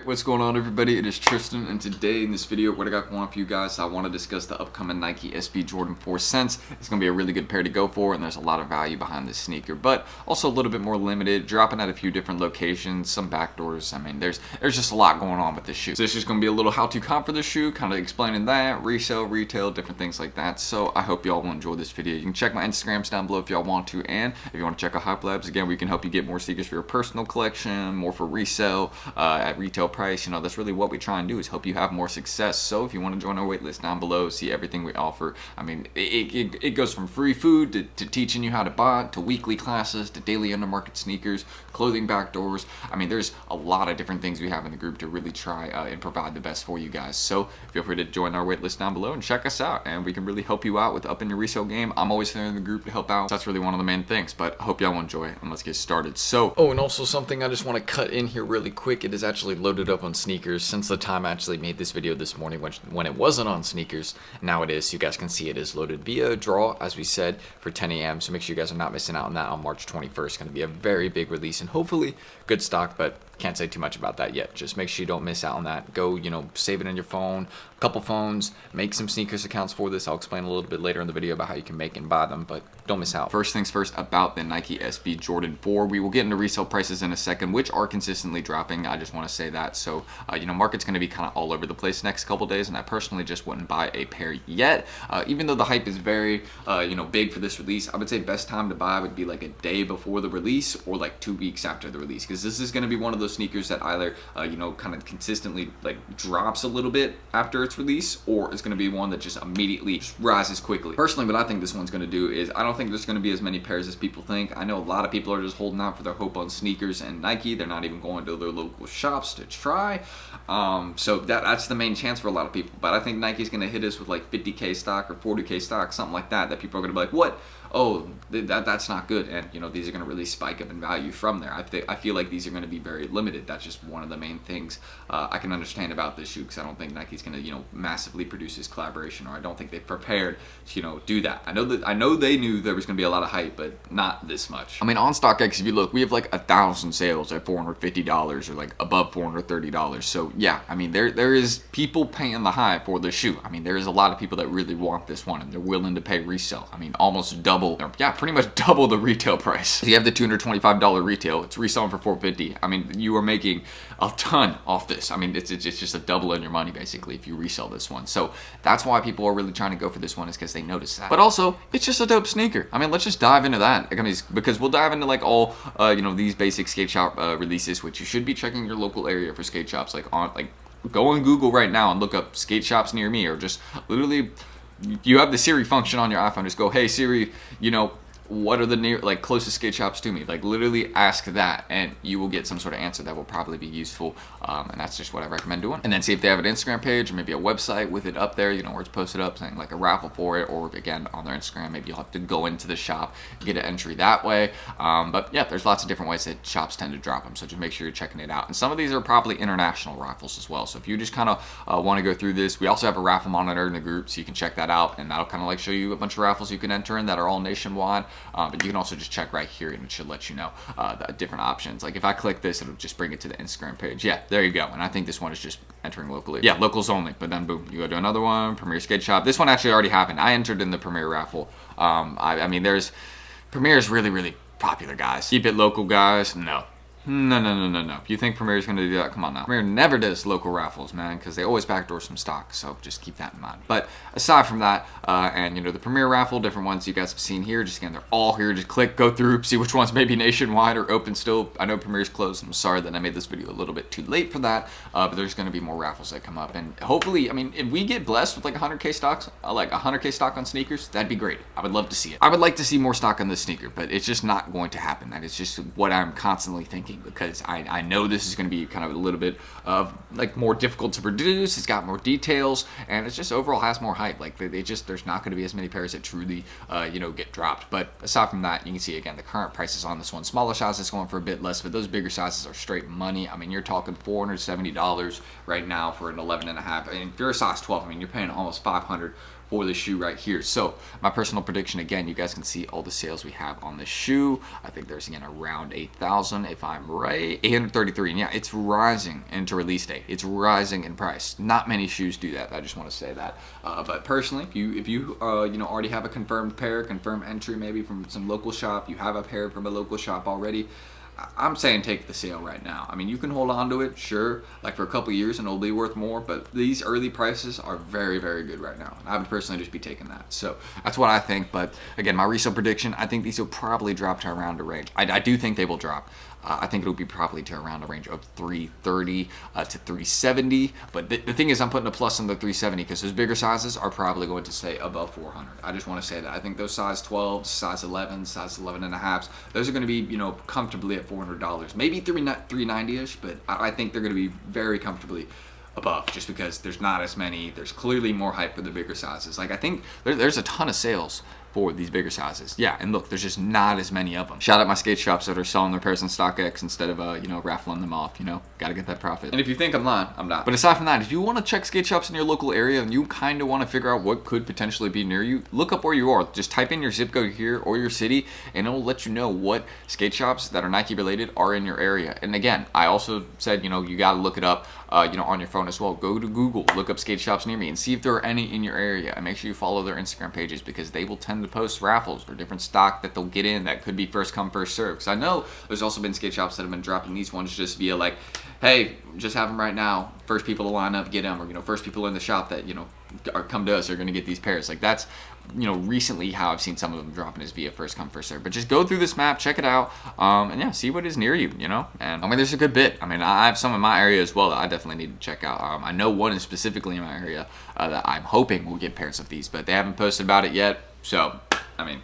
Alright, what's going on everybody? It is Tristan, and today in this video, what I got going on for you guys, I want to discuss the upcoming Nike SB Jordan 4 Sense. It's going to be a really good pair to go for, and there's a lot of value behind this sneaker, but also a little bit more limited, dropping at a few different locations, some backdoors. I mean, there's just a lot going on with this shoe. So this is going to be a little how-to comp for the shoe, kind of explaining that, resale, retail, different things like that. So I hope y'all will enjoy this video. You can check my Instagrams down below if y'all want to, and if you want to check out Hype Labs, again, we can help you get more sneakers for your personal collection, more for resale, at retail price. You know, that's really what we try and do, is help you have more success. So if you want to join our waitlist down below, see everything we offer. I mean, it goes from free food to teaching you how to buy, to weekly classes, to daily undermarket sneakers, clothing backdoors. I mean, there's a lot of different things we have in the group to really try and provide the best for you guys. So feel free to join our waitlist down below and check us out, and we can really help you out with upping your resale game. I'm always there in the group to help out. That's really one of the main things, but I hope y'all enjoy it, and let's get started. So, oh, and also something I just want to cut in here really quick. It is actually loaded up on Snkrs since the time I actually made this video this morning, when it wasn't on Snkrs. Now it is, so you guys can see it is loaded via draw, as we said, for 10 a.m. So make sure you guys are not missing out on that on March 21st. Going to be a very big release and hopefully good stock, but can't say too much about that yet. Just make sure you don't miss out on that. Go, you know, save it in your phone, a couple phones, make some Snkrs accounts for this. I'll explain a little bit later in the video about how you can make and buy them, but don't miss out. First things first about the Nike SB Jordan 4. We will get into resale prices in a second, which are consistently dropping. I just want to say that. So, you know, market's going to be kind of all over the place next couple days, and I personally just wouldn't buy a pair yet. Even though the hype is very, you know, big for this release, I would say best time to buy would be like a day before the release or like 2 weeks after the release, because this is going to be one of those sneakers that either, you know, kind of consistently like drops a little bit after its release, or it's going to be one that just immediately just rises quickly. Personally, what I think this one's going to do is, I don't think there's going to be as many pairs as people think. I know a lot of people are just holding out for their hope on Snkrs and Nike. They're not even going to their local shops to try. So that's the main chance for a lot of people. But I think Nike's going to hit us with like 50K stock or 40K stock, something like that, that people are going to be like, what? Oh, that's not good. And, you know, these are going to really spike up in value from there. I feel like these are going to be very limited. That's just one of the main things I can understand about this shoe, because I don't think Nike's going to, you know, massively produce this collaboration, or I don't think they've prepared to, you know, do that. I know they knew there was going to be a lot of hype, but not this much. I mean, on StockX, if you look, we have like 1,000 sales at $450 or like above $430. So yeah, I mean, there is people paying the high for the shoe. I mean, there is a lot of people that really want this one, and they're willing to pay resale. I mean, almost double, or yeah, pretty much double the retail price. So you have the $225 retail. It's reselling for $450. I mean, you are making a ton off this. I mean, it's just a double in your money basically if you resell this one. So that's why people are really trying to go for this one, is because they notice that. But also, it's just a dope sneaker. I mean, let's just dive into that. I mean, because we'll dive into like all you know, these basic skate shop releases, which you should be checking your local area for skate shops. Like go on Google right now and look up skate shops near me, or just literally, you have the Siri function on your iPhone. Just go, hey Siri, you know, what are the closest skate shops to me? Like literally ask that, and you will get some sort of answer that will probably be useful. And that's just what I recommend doing. And then see if they have an Instagram page or maybe a website with it up there, you know, where it's posted up saying like a raffle for it, or again on their Instagram, maybe you'll have to go into the shop, get an entry that way. But yeah, there's lots of different ways that shops tend to drop them. So just make sure you're checking it out. And some of these are probably international raffles as well. So if you just kind of want to go through this, we also have a raffle monitor in the group, so you can check that out, and that'll kind of like show you a bunch of raffles you can enter in that are all nationwide. But you can also just check right here, and it should let you know the different options. Like if I click this, it'll just bring it to the Instagram page. Yeah, there you go. And I think this one is just entering locally. Yeah, locals only. But then boom, you go to another one, Premier Skate Shop. This one actually already happened. I entered in the Premier raffle. I mean, Premier is really, really popular, guys. Keep it local, guys. No. No. If you think Premier's going to do that, come on now. Premier never does local raffles, man, because they always backdoor some stock, so just keep that in mind. But aside from that, and you know, the Premier raffle, different ones you guys have seen here, just again, they're all here. Just click, go through, see which ones may be nationwide or open still. I know Premier's closed. I'm sorry that I made this video a little bit too late for that, but there's going to be more raffles that come up, and hopefully, I mean, if we get blessed with like 100K stocks, like 100K stock on Snkrs, that'd be great. I would love to see it. I would like to see more stock on this sneaker, but it's just not going to happen. That is just what I'm constantly thinking, because I know this is going to be kind of a little bit of like more difficult to produce. It's got more details, and it's just overall has more hype. Like there's not going to be as many pairs that truly you know, get dropped. But aside from that, you can see again the current prices on this one. Smaller sizes going for a bit less, but those bigger sizes are straight money. I mean, you're talking $470 right now for an 11.5. And if you're a size 12, I mean, you're paying almost $500 for the shoe right here. So my personal prediction, again, you guys can see all the sales we have on the shoe. I think there's, again, around 8,000 if I'm right, 833. And yeah, it's rising into release day. It's rising in price. Not many shoes do that. I just want to say that. But personally, if you already have a confirmed pair, confirmed entry maybe from some local shop, you have a pair from a local shop already, I'm saying take the sale right now. I mean, you can hold on to it, sure, like for a couple years and it'll be worth more, but these early prices are very, very good right now. I would personally just be taking that. So that's what I think. But again, my resale prediction, I think these will probably drop to around a range. I do think they will drop. I think it'll be probably to around a range of 330 to 370. But the thing is, I'm putting a plus on the 370 because those bigger sizes are probably going to stay above 400. I just want to say that. I think those size 12s, size 11s, size 11 and a halves, those are going to be, comfortably at $400. Maybe 390-ish, but I think they're going to be very comfortably above, just because there's not as many. There's clearly more hype for the bigger sizes. Like, I think there's a ton of sales for these bigger sizes. Yeah, and look, there's just not as many of them. Shout out my skate shops that are selling their pairs on StockX instead of, raffling them off, Gotta get that profit. And if you think I'm lying, I'm not. But aside from that, if you want to check skate shops in your local area and you kind of want to figure out what could potentially be near you, look up where you are. Just type in your zip code here or your city, and it'll let you know what skate shops that are Nike related are in your area. And again, I also said, you gotta look it up, on your phone as well. Go to Google, look up skate shops near me, and see if there are any in your area. And make sure you follow their Instagram pages, because they will tend to post raffles or different stock that they'll get in that could be first come first serve. Because I know there's also been skate shops that have been dropping these ones just via like, hey, just have them right now, first people to line up get them, or first people in the shop that or come to us are going to get these pairs. Like, that's recently how I've seen some of them dropping is via first come first serve. But just go through this map, check it out, and yeah, see what is near you. And I mean, there's a good bit. I mean, I have some in my area as well that I definitely need to check out. I know one is specifically in my area that I'm hoping will get pairs of these, but they haven't posted about it yet. So I mean,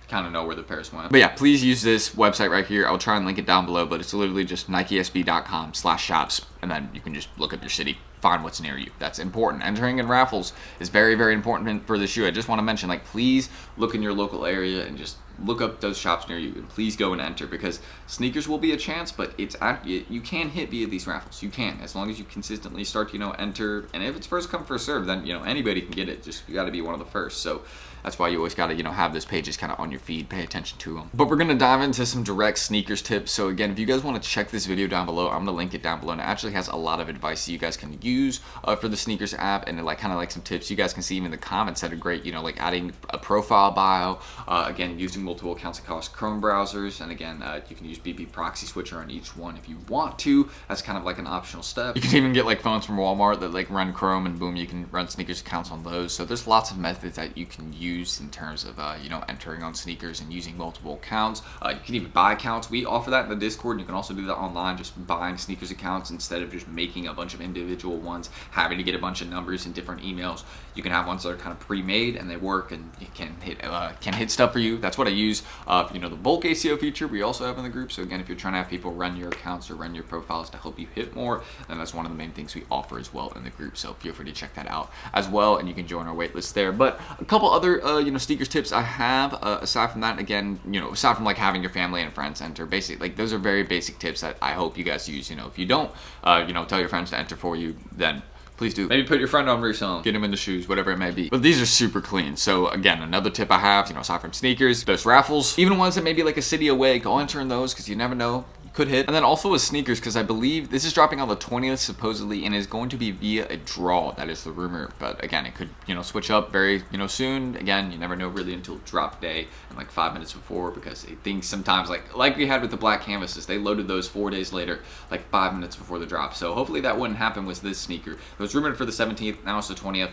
kind of know where the pairs went. But yeah, please use this website right here. I'll try and link it down below, but it's literally just nikesb.com/shops, and then you can just look up your city, find what's near you. That's important. Entering in raffles is very, very important for the shoe. I just want to mention, like, please look in your local area and just look up those shops near you, and please go and enter, because sneakers will be a chance, but you can hit via these raffles. You can, as long as you consistently start to enter, and if it's first come first serve, then anybody can get it. Just you got to be one of the first. So that's why you always got to have those pages kind of on your feed, pay attention to them. But we're gonna dive into some direct sneakers tips. So again, if you guys want to check this video down below, I'm gonna link it down below, and it actually has a lot of advice that you guys can use for the Snkrs app, and kind of like some tips you guys can see even in the comments that are great. Like adding a profile bio, again, using multiple accounts across Chrome browsers, and again, you can use BB proxy switcher on each one if you want to. That's kind of like an optional step. You can even get like phones from Walmart that run Chrome, and boom, you can run Snkrs accounts on those. So there's lots of methods that you can use in terms of entering on Snkrs and using multiple accounts. You can even buy accounts. We offer that in the Discord. You can also do that online, just buying Snkrs accounts instead of just making a bunch of individual ones, having to get a bunch of numbers and different emails. You can have ones that are kind of pre-made and they work, and you can hit stuff for you. That's what I use. The bulk ACO feature we also have in the group. So again, if you're trying to have people run your accounts or run your profiles to help you hit more, then that's one of the main things we offer as well in the group. So feel free to check that out as well, and you can join our waitlist there. But a couple other sneakers tips I have aside from that, again, aside from like having your family and friends enter, basically, like, those are very basic tips that I hope you guys use. If you don't tell your friends to enter for you, then please do. Maybe put your friend on resale, get him in the shoes, whatever it may be. But these are super clean. So again, another tip I have, aside from sneakers, those raffles, even ones that may be like a city away, go enter in those, because you never know, could hit. And then also with Snkrs, because I believe this is dropping on the 20th supposedly, and is going to be via a draw. That is the rumor, but again, it could switch up very soon. Again, you never know really until drop day and like 5 minutes before, because things sometimes like we had with the black canvases, they loaded those 4 days later, like 5 minutes before the drop. So hopefully that wouldn't happen with this sneaker. It was rumored for the 17th, now it's the 20th.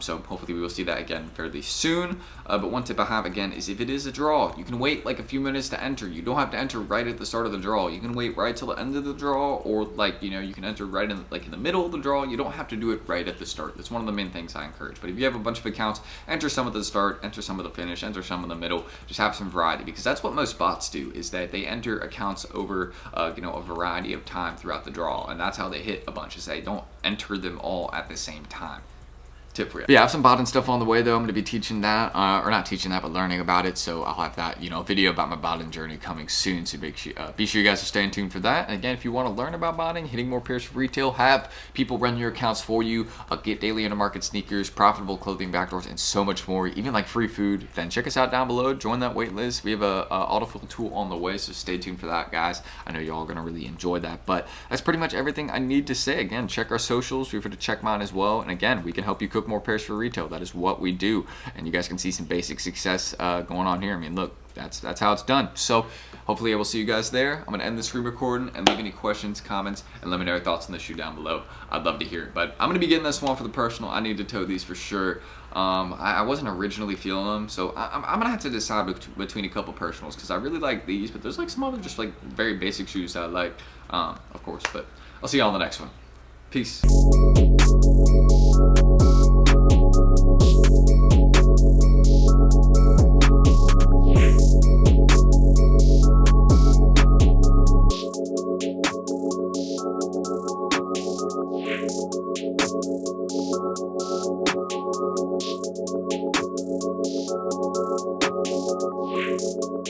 So hopefully we will see that again fairly soon. But one tip I have again is, if it is a draw, you can wait like a few minutes to enter. You don't have to enter right at the start of the draw. You can wait right till the end of the draw, or you can enter right in the middle of the draw. You don't have to do it right at the start. That's one of the main ththings I encourage. But if you have a bunch of accounts, enter some at the start, enter some at the finish, enter some in the middle. Just have some variety, because that's what most bots do, is that they enter accounts over a variety of time throughout the draw, and that's how they hit a bunch, is they don't enter them all at the same time. tip for you. But yeah, I have some botting stuff on the way though. I'm going to be teaching that, or not teaching that, but learning about it. So I'll have that, video about my botting journey coming soon. So make sure, be sure you guys are staying tuned for that. And again, if you want to learn about botting, hitting more pairs for retail, have people run your accounts for you, get daily intermarket sneakers, profitable clothing backdoors, and so much more, even like free food, then check us out down below. Join that wait list. We have a autofill tool on the way, so stay tuned for that, guys. I know y'all are going to really enjoy that. But that's pretty much everything I need to say. Again, check our socials. Feel free to check mine as well. And again, we can help you cook more pairs for retail. That is what we do, and you guys can see some basic success going on here. I mean, look, that's how it's done. So hopefully I will see you guys there. I'm gonna end this screen recording and leave any questions, comments, and let me know your thoughts on the shoe down below. I'd love to hear it. But I'm gonna be getting this one for the personal. I need to toe these for sure. I wasn't originally feeling them, so I'm gonna have to decide between a couple personals, because I really like these, but there's like some other just like very basic shoes that I like, of course. But I'll see y'all on the next one. Peace.